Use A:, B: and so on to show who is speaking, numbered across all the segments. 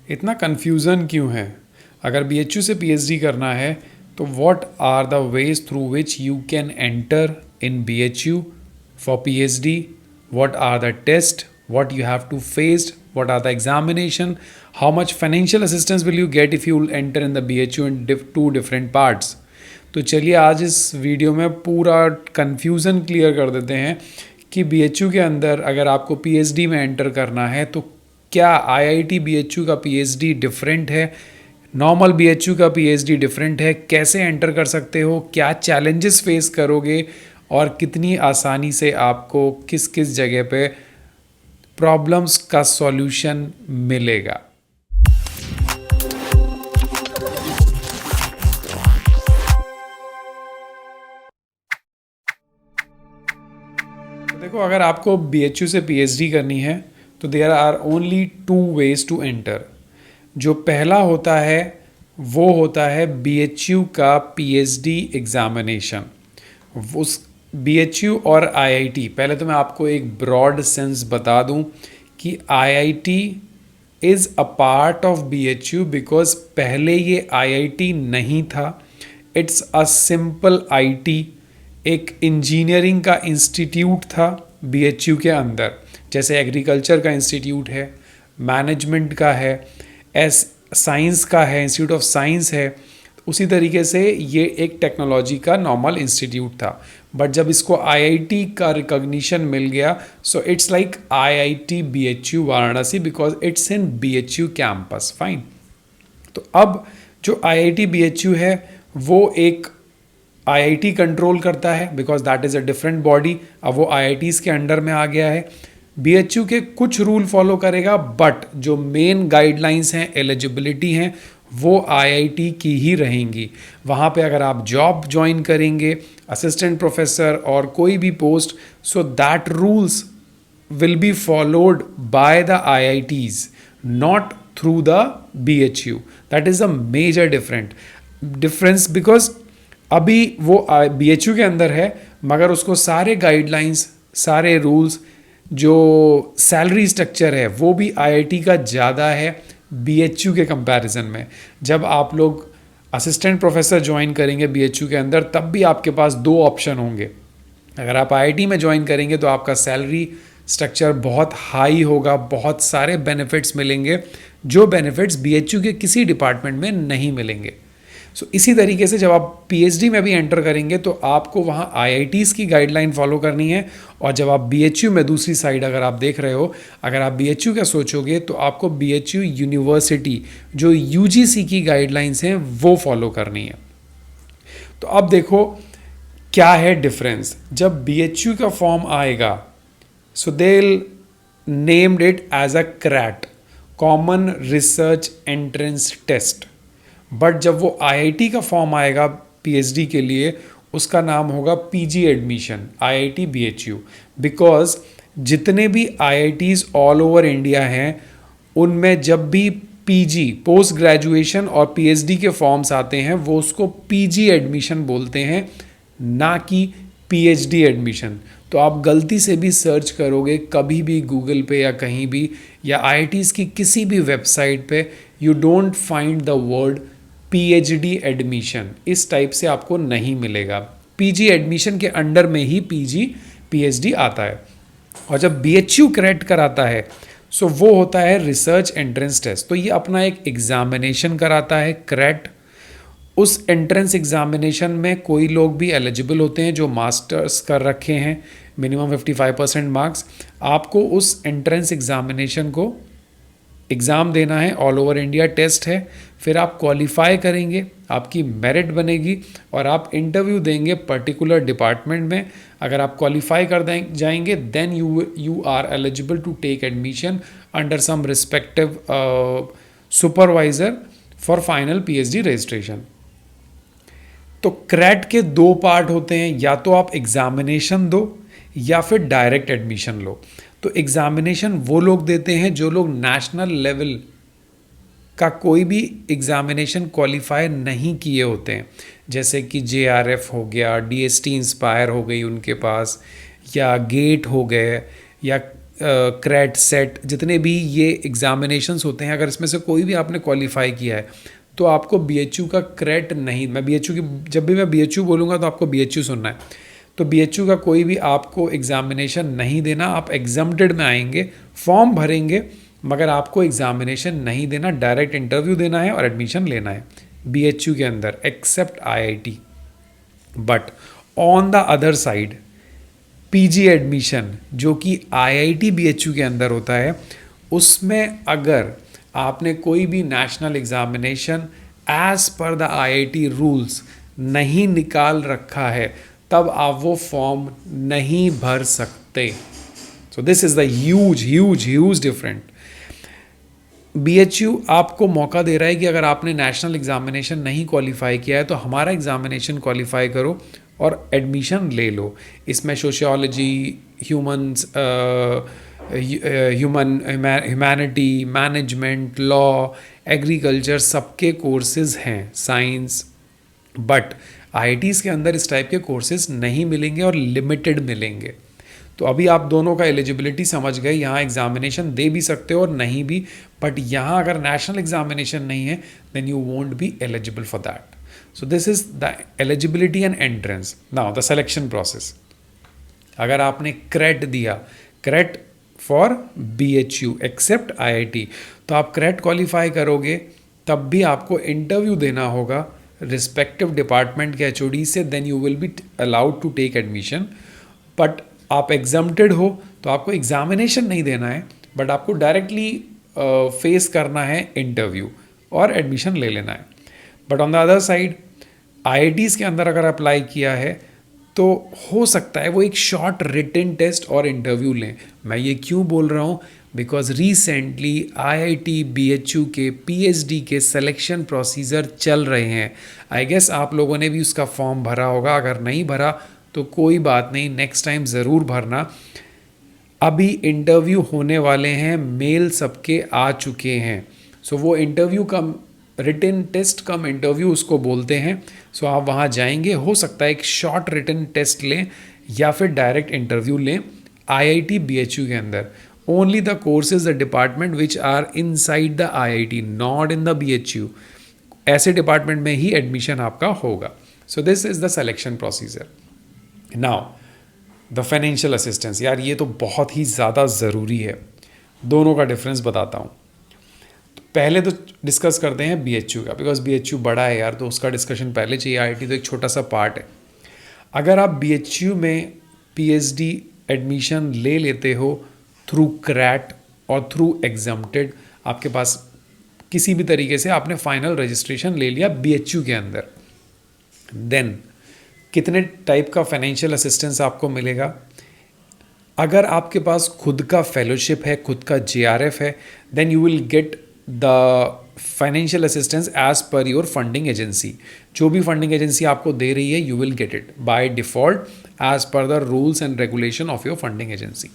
A: इतना कन्फ्यूज़न क्यों है? अगर BHU से PhD करना है तो what are the ways through which you can enter in BHU for PhD? What are the tests? What you have to face? What are the examination? How much financial assistance will you get if you will enter in the BHU in two different parts? तो चलिए आज इस video में पूरा confusion clear कर देते हैं कि BHU के अंदर अगर आपको PhD में एंटर करना है तो क्या IIT BHU का PhD डिफरेंट है, नॉर्मल BHU का PhD डिफरेंट है, कैसे एंटर कर सकते हो, क्या चैलेंजेस फेस करोगे और कितनी आसानी से आपको किस किस जगह पे प्रॉब्लम्स का सॉल्यूशन मिलेगा। तो देखो, अगर आपको BHU से PhD करनी है तो there are only two ways to enter. जो पहला होता है वो होता है BHU का PhD एग्ज़ामिनेशन। उस BHU और IIT, पहले तो मैं आपको एक ब्रॉड सेंस बता दूं कि IIT is a part of BHU because पहले ये IIT नहीं था। इट्स अ सिंपल IT, एक इंजीनियरिंग का इंस्टीट्यूट था BHU के अंदर, जैसे एग्रीकल्चर का इंस्टीट्यूट है, मैनेजमेंट का है, साइंस का है, इंस्टीट्यूट ऑफ साइंस है। उसी तरीके से ये एक टेक्नोलॉजी का नॉर्मल इंस्टीट्यूट था। बट जब इसको IIT का रिकॉग्निशन मिल गया, so it's like IIT BHU Varanasi because it's in BHU campus. Fine. तो अब जो IIT BHU है वो एक IIT कंट्रोल करता है because that is a different body. अब वो IITs के अंडर में आ गया है। BHU के कुछ रूल फॉलो करेगा बट जो मेन गाइडलाइंस हैं, एलिजिबिलिटी हैं, वो IIT की ही रहेंगी। वहाँ पे अगर आप जॉब ज्वाइन करेंगे, असिस्टेंट प्रोफेसर और कोई भी post, so that rules will be followed by the IITs, not through the BHU. That is a major difference because अभी वो BHU के अंदर है मगर उसको सारे गाइडलाइंस, सारे रूल्स, जो सैलरी स्ट्रक्चर है वो भी IIT का ज़्यादा है BHU के कंपैरिजन में। जब आप लोग असिस्टेंट प्रोफेसर ज्वाइन करेंगे BHU के अंदर तब भी आपके पास दो ऑप्शन होंगे। अगर आप IIT में ज्वाइन करेंगे तो आपका सैलरी स्ट्रक्चर बहुत हाई होगा, बहुत सारे बेनिफिट्स मिलेंगे जो बेनिफिट्स BHU के किसी डिपार्टमेंट में नहीं मिलेंगे। सो इसी तरीके से जब आप PhD में भी एंटर करेंगे तो आपको वहाँ IITs की गाइडलाइन फॉलो करनी है। और जब आप BHU में दूसरी साइड अगर आप देख रहे हो, अगर आप BHU का सोचोगे तो आपको BHU यूनिवर्सिटी जो UGC की गाइडलाइंस हैं वो फॉलो करनी है। तो अब देखो क्या है डिफरेंस। जब BHU का फॉर्म आएगा so they named it as a CRAT, common research entrance test. But जब वो IIT का फॉर्म आएगा PhD के लिए उसका नाम होगा PG admission IIT BHU। Because जितने भी IITs ऑल ओवर इंडिया हैं उनमें जब भी PG पोस्ट ग्रेजुएशन और PhD के फॉर्म्स आते हैं वो उसको PG एडमिशन बोलते हैं, ना कि PhD एडमिशन। तो आप गलती से भी सर्च करोगे कभी भी गूगल पे या कहीं भी या IITs की किसी भी वेबसाइट पे, you don't find the word PhD admission. इस टाइप से आपको नहीं मिलेगा। PG एडमिशन के अंडर में ही PG PhD आता है। और जब BHU CRAT कराता है सो वो होता है रिसर्च एंट्रेंस टेस्ट। तो ये अपना एक एग्जामिनेशन कराता है CRAT। उस एंट्रेंस एग्जामिनेशन में कोई लोग भी एलिजिबल होते हैं जो मास्टर्स कर रखे हैं, मिनिमम 55% मार्क्स। आपको उस एंट्रेंस एग्जामिनेशन को एग्ज़ाम देना है, ऑल ओवर इंडिया टेस्ट है। फिर आप क्वालिफाई करेंगे, आपकी मेरिट बनेगी और आप इंटरव्यू देंगे पर्टिकुलर डिपार्टमेंट में। अगर आप क्वालिफाई कर जाएंगे then you are eligible to take admission under some respective supervisor for final PhD registration. तो CRAT के दो पार्ट होते हैं, या तो आप एग्ज़ामिनेशन दो या फिर डायरेक्ट एडमिशन लो। तो एग्ज़ामिनेशन वो लोग देते हैं जो लोग नेशनल लेवल का कोई भी एग्ज़ामिनेशन क्वालिफाई नहीं किए होते हैं, जैसे कि JRF हो गया, DST इंस्पायर हो गई उनके पास, या गेट हो गए, या क्रेट सेट जितने भी ये एग्जामिनेशंस होते हैं, अगर इसमें से कोई भी आपने क्वालिफाई किया है तो आपको बीएचयू का क्रेट नहीं, मैं बीएचयू की, जब भी मैं बीएचयू बोलूँगा तो आपको बीएचयू सुनना है। तो बीएचयू का कोई भी आपको एग्जामिनेशन नहीं देना, आप एग्जाम्प्टेड में आएंगे, फॉर्म भरेंगे, मगर आपको एग्जामिनेशन नहीं देना, डायरेक्ट इंटरव्यू देना है और एडमिशन लेना है बीएचयू के अंदर, except IIT. But on the other side PG admission जो कि आईआईटी बीएचयू के अंदर होता है, उसमें अगर आपने कोई भी national examination as per the IIT rules नहीं निकाल रखा है, तब आप वो फॉर्म नहीं भर सकते। सो this is the huge huge huge different. BHU आपको मौका दे रहा है कि अगर आपने नेशनल एग्जामिनेशन नहीं क्वालिफाई किया है तो हमारा एग्जामिनेशन क्वालिफाई करो और एडमिशन ले लो। इसमें sociology, humans, humanity, management, law, agriculture सबके कोर्सेज हैं, साइंस। बट आईआईटीज़ के अंदर इस टाइप के कोर्सेज नहीं मिलेंगे और लिमिटेड मिलेंगे। तो अभी आप दोनों का एलिजिबिलिटी समझ गए, यहाँ एग्जामिनेशन दे भी सकते हो और नहीं भी, बट यहाँ अगर नेशनल एग्जामिनेशन नहीं है then you won't be eligible for that. So this is the eligibility and entrance. Now the selection process. अगर आपने क्रेट दिया, CRET for BHU except IIT, तो आप क्रेट क्वालिफाई करोगे तब भी आपको इंटरव्यू देना होगा रिस्पेक्टिव डिपार्टमेंट के एचओडी से, then you will be allowed to take admission. But आप एग्जाम्प्टेड हो तो आपको एग्जामिनेशन नहीं देना है, बट आपको डायरेक्टली फेस करना है इंटरव्यू और एडमिशन ले लेना है। But on the other side IITs के अंदर अगर अप्लाई किया है तो हो सकता है वो एक शॉर्ट रिटन टेस्ट और इंटरव्यू लें। मैं ये क्यों बोल रहा हूँ, बिकॉज रिसेंटली आईआईटी बीएचयू के पीएचडी के सिलेक्शन प्रोसीजर चल रहे हैं। आई गेस आप लोगों ने भी उसका फॉर्म भरा होगा, अगर नहीं भरा तो कोई बात नहीं, नेक्स्ट टाइम ज़रूर भरना। अभी इंटरव्यू होने वाले हैं, मेल सबके आ चुके हैं। सो वो इंटरव्यू कम रिटन टेस्ट कम इंटरव्यू उसको बोलते हैं। सो आप वहाँ जाएंगे, हो सकता है एक शॉर्ट रिटन टेस्ट लें या फिर डायरेक्ट इंटरव्यू लें आईआईटी बीएचयू के अंदर। Only the courses the department which are inside the IIT, not in the BHU, ऐसे डिपार्टमेंट में ही एडमिशन आपका होगा। So this is the selection procedure. Now the financial assistance, यार ये तो बहुत ही ज़्यादा ज़रूरी है। दोनों का डिफरेंस बताता हूँ। तो पहले तो डिस्कस करते हैं बीएचयू का, बिकॉज बीएचयू बड़ा है यार, तो उसका डिस्कशन पहले चाहिए। आईआईटी तो एक छोटा सा पार्ट है। अगर आप बीएचयू में पीएचडी एडमिशन ले लेते हो थ्रू क्रैट और थ्रू एग्जाम्प्टेड, आपके पास किसी भी तरीके से आपने फाइनल रजिस्ट्रेशन ले लिया बीएचयू के अंदर, देन कितने टाइप का फाइनेंशियल असिस्टेंस आपको मिलेगा। अगर आपके पास खुद का फेलोशिप है, खुद का जेआरएफ है, then you will get the financial assistance as per your funding agency. जो भी फंडिंग एजेंसी आपको दे रही है you will get it by default as per the rules and regulation of your funding agency.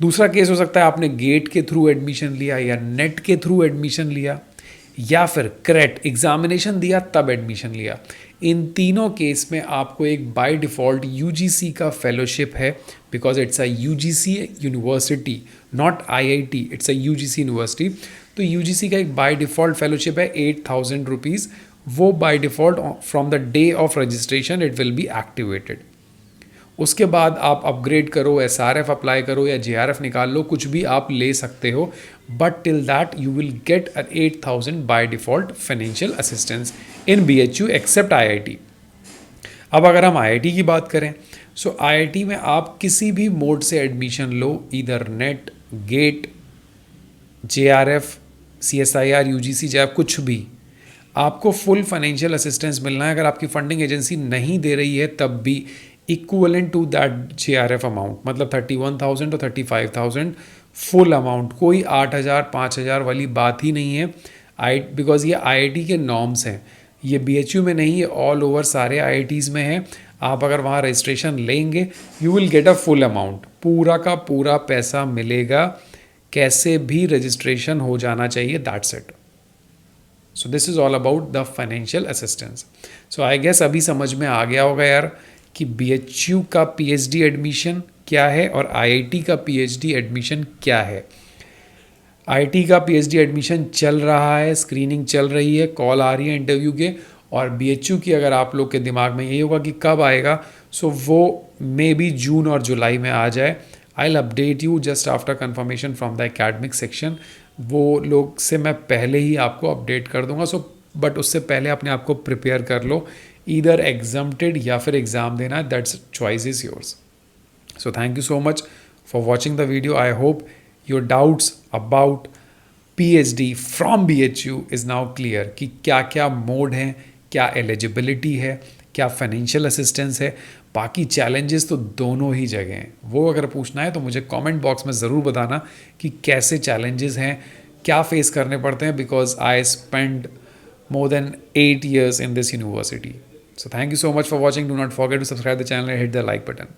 A: दूसरा case हो सकता है आपने गेट के थ्रू एडमिशन लिया या नेट के थ्रू एडमिशन लिया या फिर क्रेट एग्जामिनेशन दिया तब एडमिशन लिया। इन तीनों केस में आपको एक बाय डिफ़ॉल्ट यूजीसी का फेलोशिप है, because it's a UGC university, not IIT, it's a UGC university. तो यूजीसी का एक बाय डिफ़ॉल्ट फेलोशिप है 8,000 रुपीज़। वो by default from the day of registration it will be activated. उसके बाद आप अपग्रेड करो, एसआरएफ अप्लाई करो या जेआरएफ निकाल लो, कुछ भी आप ले सकते हो, but till that you will get 8,000 by default financial assistance in BHU except IIT. अब अगर हम आईआईटी की बात करें, सो आईआईटी में आप किसी भी मोड से एडमिशन लो, इधर NET, GATE, JRF, CSIR, UGC, जैब, कुछ भी, आपको फुल फाइनेंशियल असिस्टेंस मिलना है। अगर आपकी फंडिंग एजेंसी नहीं दे रही है तब भी equivalent to that JRF amount, मतलब 31,000 और 35,000 फुल अमाउंट, कोई 8,000 5,000 वाली बात ही नहीं है। बिकॉज ये आईआईटी के नॉर्म्स हैं, ये बीएचयू में नहीं है, ऑल ओवर सारे आईआईटीज़ में है। आप अगर वहाँ रजिस्ट्रेशन लेंगे you will get a full amount, पूरा का पूरा पैसा मिलेगा, कैसे भी रजिस्ट्रेशन हो जाना चाहिए, that's it. So this is all about the financial assistance. So I guess अभी समझ में आ गया होगा यार कि बीएचयू का पीएचडी एडमिशन क्या है और आईआईटी का पीएचडी एडमिशन क्या है। आईआईटी का पीएचडी एडमिशन चल रहा है, स्क्रीनिंग चल रही है, कॉल आ रही है इंटरव्यू के। और बीएचयू की अगर आप लोग के दिमाग में यही होगा कि कब आएगा, सो वो मे बी जून और जुलाई में आ जाए। I will update you just after conformation from the academic section. वो लोग से मैं पहले ही आपको अपडेट कर दूंगा। सो बट उससे पहले अपने आप को प्रिपेयर कर लो, ईदर एग्जाम्प्टेड या फिर एग्ज़ाम देना, that's choice is yours. So thank you so much for watching the video. I hope your doubts about PhD from BHU is now clear कि क्या क्या मोड हैं, क्या एलिजिबिलिटी है, क्या फाइनेंशियल असिस्टेंस है, बाकी चैलेंजेस तो दोनों ही जगह हैं। वो अगर पूछना है तो मुझे कमेंट बॉक्स में ज़रूर बताना कि कैसे चैलेंजेस हैं, क्या फेस करने पड़ते हैं, because I spend more than 8 years in this university. So thank you so much for watching. Do not forget to subscribe the channel and hit the like button.